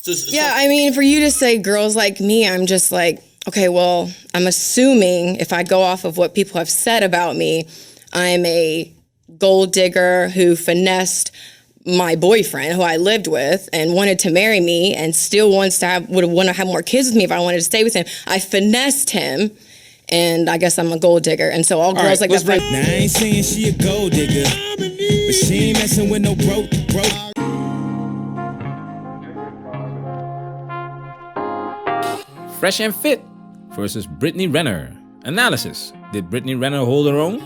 I mean, for you to say girls like me, I'm just like, okay, well, I'm assuming if I go off of what people have said about me, I'm a gold digger who finessed my boyfriend who I lived with and wanted to marry me and still would want to have more kids with me if I wanted to stay with him. I finessed him, and I guess I'm a gold digger. And so all girls like that. Now I ain't saying she a gold digger, but she ain't messing with no broke. Fresh and Fit versus Brittany Renner. Analysis. Did Brittany Renner hold her own?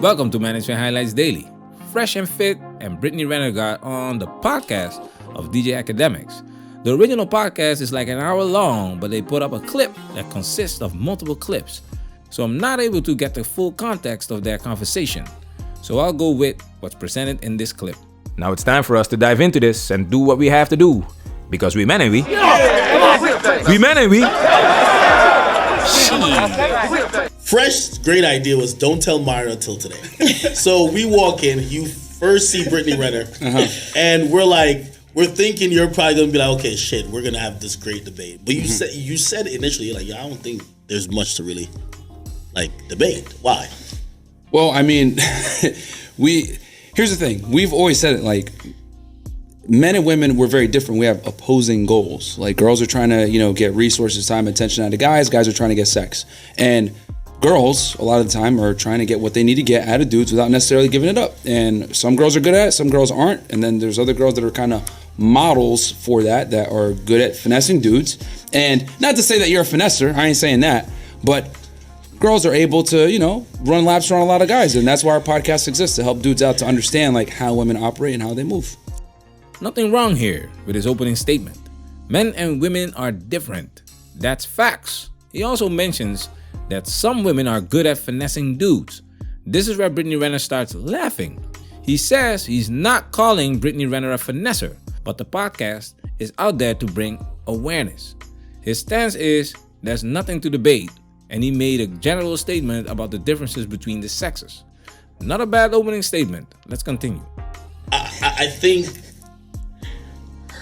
Welcome to Management Highlights Daily. Fresh and Fit and Brittany Renner got on the podcast of DJ Academics. The original podcast is like an hour long, but they put up a clip that consists of multiple clips. So I'm not able to get the full context of their conversation. So I'll go with what's presented in this clip. Now it's time for us to dive into this and do what we have to do. Because we men and we. We men and we. Fresh, great idea was don't tell Myra until today. So we walk in, you first see Brittany Renner, and we're thinking you're probably gonna be like, okay, shit, we're gonna have this great debate. But you said initially, you're like, I don't think there's much to really debate. Why? Well, I mean, here's the thing. We've always said it, men and women, we're very different. We have opposing goals. Girls are trying to, get resources, time, attention out of guys. Guys are trying to get sex. And girls, a lot of the time, are trying to get what they need to get out of dudes without necessarily giving it up. And some girls are good at it, some girls aren't. And then there's other girls that are kind of models for that are good at finessing dudes. And not to say that you're a finesser, I ain't saying that, but girls are able to, run laps around a lot of guys. And that's why our podcast exists, to help dudes out to understand how women operate and how they move. Nothing wrong here with his opening statement. Men and women are different. That's facts. He also mentions that some women are good at finessing dudes. This is where Brittany Renner starts laughing. He says he's not calling Brittany Renner a finesser, but the podcast is out there to bring awareness. His stance is there's nothing to debate, and he made a general statement about the differences between the sexes. Not a bad opening statement. Let's continue. I think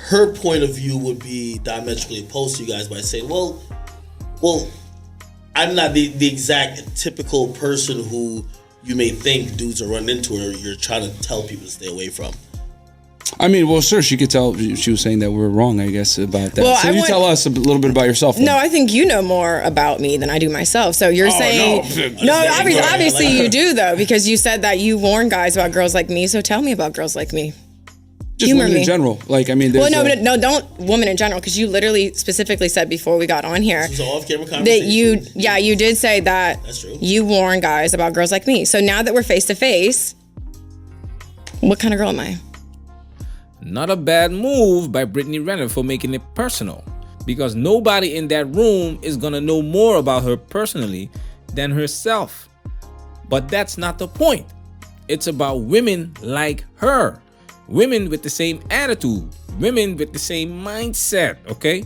her point of view would be diametrically opposed to you guys by saying, well, I'm not the exact typical person who you may think dudes are running into or you're trying to tell people to stay away from. I mean, well, sure, she could tell. She was saying that we're wrong, I guess, about that. Well, so tell us a little bit about yourself. Then. No, I think you know more about me than I do myself. So you're saying... No, obviously you do, though, because you said that you warn guys about girls like me. So tell me about girls like me. Just humor women in general. Don't women in general, because you literally specifically said before we got on here this is an off-camera conversation. That you did say that that's true. You warn guys about girls like me. So now that we're face to face, what kind of girl am I? Not a bad move by Brittany Renner for making it personal, because nobody in that room is gonna know more about her personally than herself. But that's not the point. It's about women like her. Women with the same attitude, women with the same mindset, okay?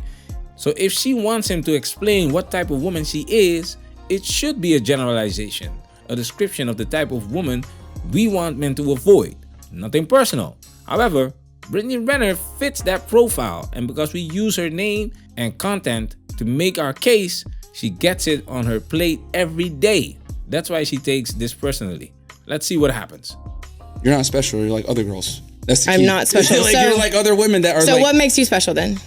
So if she wants him to explain what type of woman she is, it should be a generalization, a description of the type of woman we want men to avoid. Nothing personal. However, Brittany Renner fits that profile, and because we use her name and content to make our case, she gets it on her plate every day. That's why she takes this personally. Let's see what happens. You're not special, you're like other girls. That's the key. I'm not special. You're like other women that are So what makes you special then?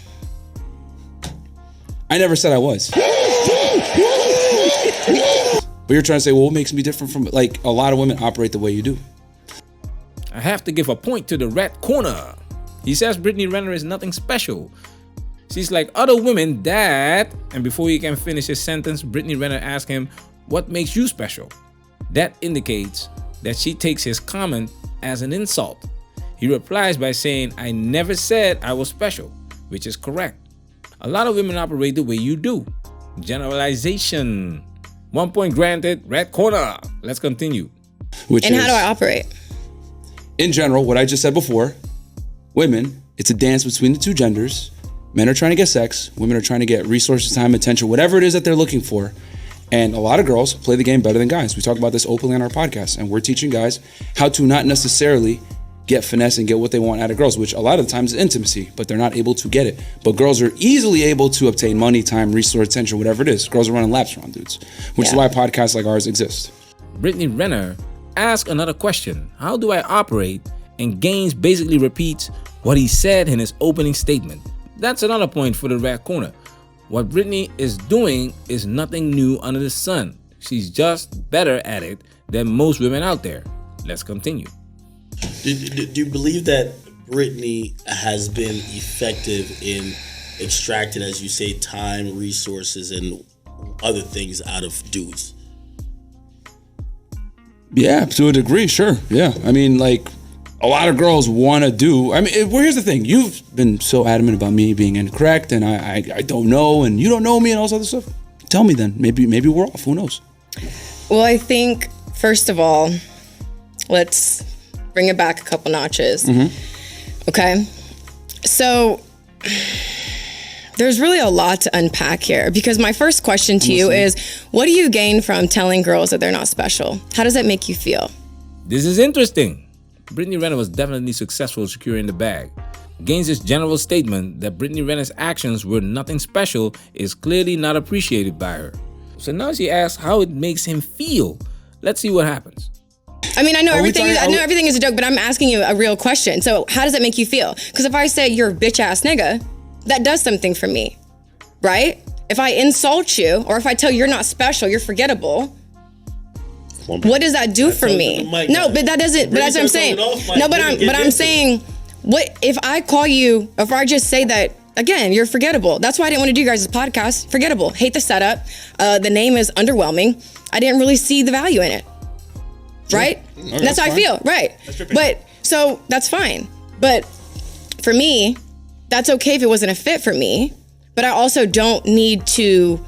I never said I was. But you're trying to say, well, what makes me different from, a lot of women operate the way you do. I have to give a point to the red corner. He says Brittany Renner is nothing special. She's like other women that, and before he can finish his sentence, Brittany Renner asks him, what makes you special? That indicates that she takes his comment as an insult. He replies by saying, I never said I was special, which is correct. A lot of women operate the way you do. Generalization. 1 point granted, red corner. Let's continue. How do I operate? In general, what I just said before, women, it's a dance between the two genders. Men are trying to get sex. Women are trying to get resources, time, attention, whatever it is that they're looking for. And a lot of girls play the game better than guys. We talk about this openly on our podcast, and we're teaching guys how to not necessarily get finesse and get what they want out of girls, which a lot of the times is intimacy, but they're not able to get it. But girls are easily able to obtain money, time, resource, attention, whatever it is. Girls are running laps around dudes, which is why podcasts like ours exist. Brittany Renner asked another question. How do I operate? And Gaines basically repeats what he said in his opening statement. That's another point for the Red Corner. What Brittany is doing is nothing new under the sun. She's just better at it than most women out there. Let's continue. Do you believe that Brittany has been effective in extracting, as you say, time, resources, and other things out of dudes? Yeah, to a degree, sure. Yeah, I mean, like, a lot of girls want to do. I mean, well, here's the thing. You've been so adamant about me being incorrect, and I don't know, and you don't know me, and all this other stuff. Tell me then. Maybe we're off. Who knows? Well, I think, first of all, let's bring it back a couple notches. Okay? So, there's really a lot to unpack here, because my first question to you is, what do you gain from telling girls that they're not special? How does that make you feel? This is interesting. Brittany Renner was definitely successful securing the bag. Gaines' general statement that Brittany Renner's actions were nothing special is clearly not appreciated by her. So now she asks how it makes him feel. Let's see what happens. I mean, I know everything is a joke, but I'm asking you a real question. So how does it make you feel? Because if I say you're a bitch ass nigga, that does something for me, right? If I insult you, or if I tell you you're not special, you're forgettable, what does that do for me? No, but that doesn't. But that's what I'm saying. No, but I'm saying, what if I call you? If I just say that again, you're forgettable. That's why I didn't want to do you guys' podcast. Forgettable. Hate the setup. The name is underwhelming. I didn't really see the value in it. Right? Okay, that's how I feel. Right. But so that's fine. But for me, that's okay if it wasn't a fit for me. But I also don't need to,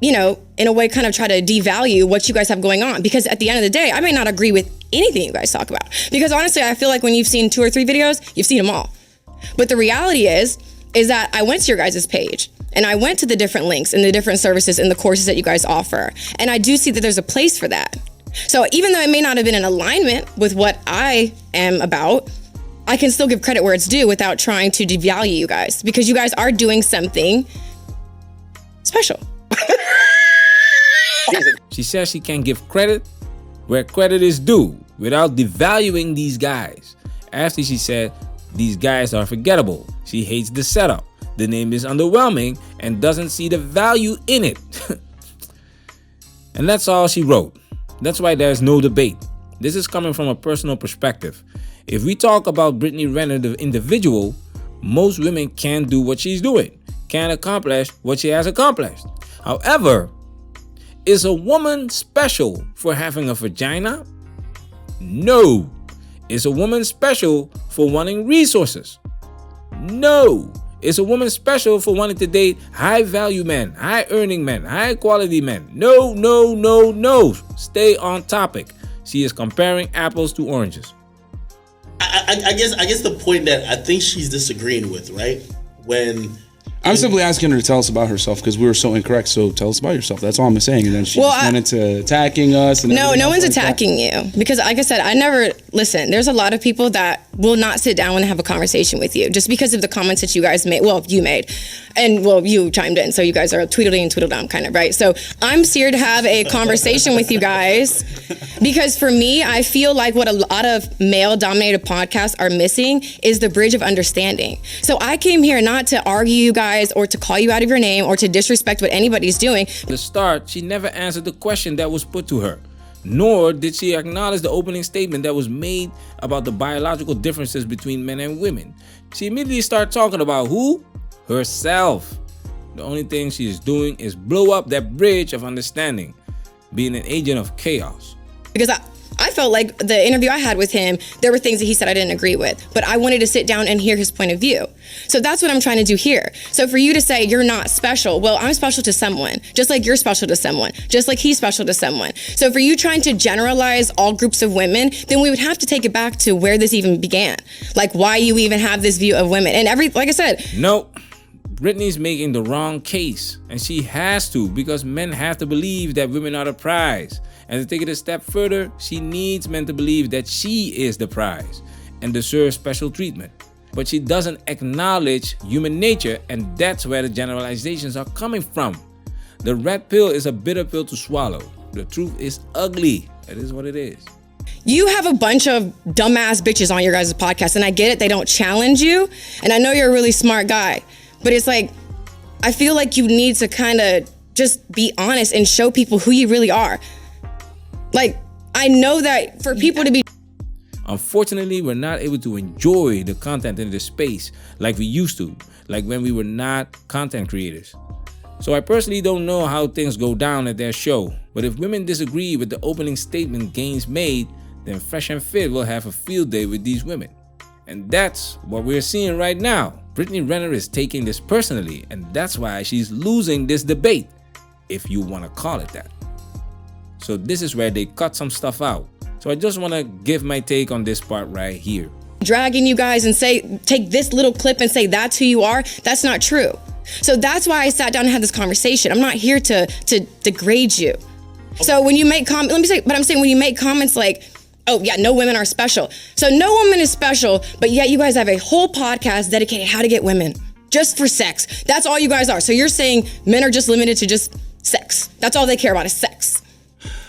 you know, in a way kind of try to devalue what you guys have going on. Because at the end of the day, I may not agree with anything you guys talk about. Because honestly, I feel like when you've seen 2 or 3 videos, you've seen them all. But the reality is that I went to your guys' page and I went to the different links and the different services and the courses that you guys offer. And I do see that there's a place for that. So even though it may not have been in alignment with what I am about, I can still give credit where it's due without trying to devalue you guys, because you guys are doing something special. She says she can give credit where credit is due without devaluing these guys. After she said these guys are forgettable, she hates the setup, the name is underwhelming, and doesn't see the value in it. And that's all she wrote. That's why there's no debate. This is coming from a personal perspective. If we talk about Brittany Renner, the individual, most women can't do what she's doing, can't accomplish what she has accomplished. However, is a woman special for having a vagina? No. Is a woman special for wanting resources? No. Is a woman special for wanting to date high value men, high earning men, high quality men? No, no, no, no. Stay on topic. She is comparing apples to oranges. I guess the point that I think she's disagreeing with, right? When I'm simply asking her to tell us about herself because we were so incorrect. So tell us about yourself. That's all I'm saying. And then she just went into attacking us. And no one's attacking you, because like I said, listen, there's a lot of people that will not sit down and have a conversation with you just because of the comments that you guys made. Well, you made, and well, you chimed in. So you guys are Tweedledee and Tweedledum kind of, right? So I'm here to have a conversation with you guys, because for me, I feel like what a lot of male dominated podcasts are missing is the bridge of understanding. So I came here not to argue you guys or to call you out of your name or to disrespect what anybody's doing. At the start, she never answered the question that was put to her, nor did she acknowledge the opening statement that was made about the biological differences between men and women. She immediately started talking about who? Herself. The only thing she is doing is blow up that bridge of understanding, being an agent of chaos. Because I felt like the interview I had with him, there were things that he said I didn't agree with, but I wanted to sit down and hear his point of view. So that's what I'm trying to do here. So for you to say you're not special, well, I'm special to someone, just like you're special to someone, just like he's special to someone. So for you trying to generalize all groups of women, then we would have to take it back to where this even began. Like why you even have this view of women. And like I said. No, Brittany's making the wrong case, and she has to, because men have to believe that women are the prize. And to take it a step further, she needs men to believe that she is the prize. and deserve special treatment. But she doesn't acknowledge human nature, and that's where the generalizations are coming from. The red pill is a bitter pill to swallow. The truth is ugly. It is what it is. You have a bunch of dumbass bitches on your guys' podcast, and I get it, they don't challenge you, and I know you're a really smart guy, but it's like, I feel like you need to kind of just be honest and show people who you really are. Like, I know that for people to be... Unfortunately, we're not able to enjoy the content in this space like we used to, like when we were not content creators. So I personally don't know how things go down at their show, but if women disagree with the opening statement Gaines made, then Fresh and Fit will have a field day with these women. And that's what we're seeing right now. Brittany Renner is taking this personally, and that's why she's losing this debate, if you want to call it that. So this is where they cut some stuff out. So I just want to give my take on this part right here. Dragging you guys and say, take this little clip and say that's who you are, that's not true. So that's why I sat down and had this conversation. I'm not here to degrade you. So when you make comments, I'm saying when you make comments like, oh yeah, no women are special. So no woman is special, but yet you guys have a whole podcast dedicated how to get women just for sex. That's all you guys are. So you're saying men are just limited to just sex. That's all they care about is sex.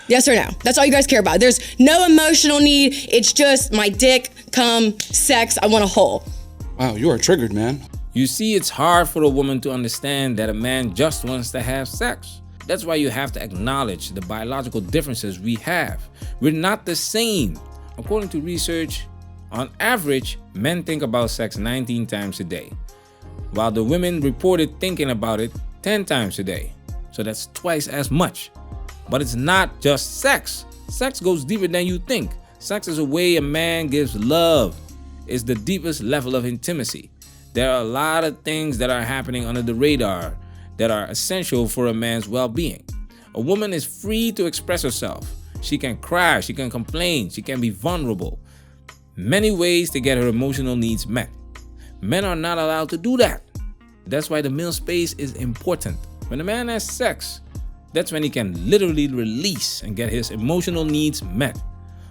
Yes or no? That's all you guys care about. There's no emotional need. It's just my dick, cum, sex. I want a hole. Wow, you are triggered, man. You see, it's hard for a woman to understand that a man just wants to have sex. That's why you have to acknowledge the biological differences we have. We're not the same. According to research, on average, men think about sex 19 times a day, while the women reported thinking about it 10 times a day. So that's twice as much. But it's not just sex. Sex goes deeper than you think. Sex is a way a man gives love. It's the deepest level of intimacy. There are a lot of things that are happening under the radar that are essential for a man's well-being. A woman is free to express herself. She can cry, she can complain, she can be vulnerable. Many ways to get her emotional needs met. Men are not allowed to do that. That's why the male space is important. When a man has sex, that's when he can literally release and get his emotional needs met.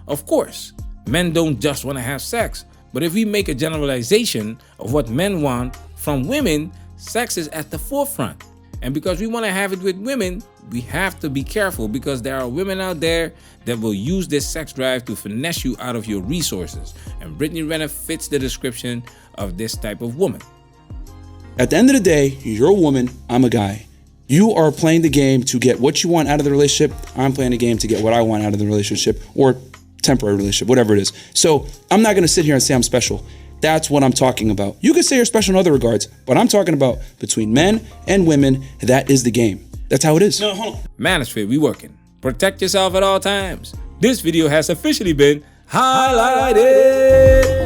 Of course, men don't just want to have sex, but if we make a generalization of what men want from women, sex is at the forefront. And because we want to have it with women, we have to be careful because there are women out there that will use this sex drive to finesse you out of your resources. And Brittany Renner fits the description of this type of woman. At the end of the day, you're a woman, I'm a guy. You are playing the game to get what you want out of the relationship. I'm playing the game to get what I want out of the relationship or temporary relationship, whatever it is. So I'm not going to sit here and say I'm special. That's what I'm talking about. You could say you're special in other regards, but I'm talking about between men and women, that is the game. That's how it is. No, hold on. Manosphere, we working. Protect yourself at all times. This video has officially been highlighted.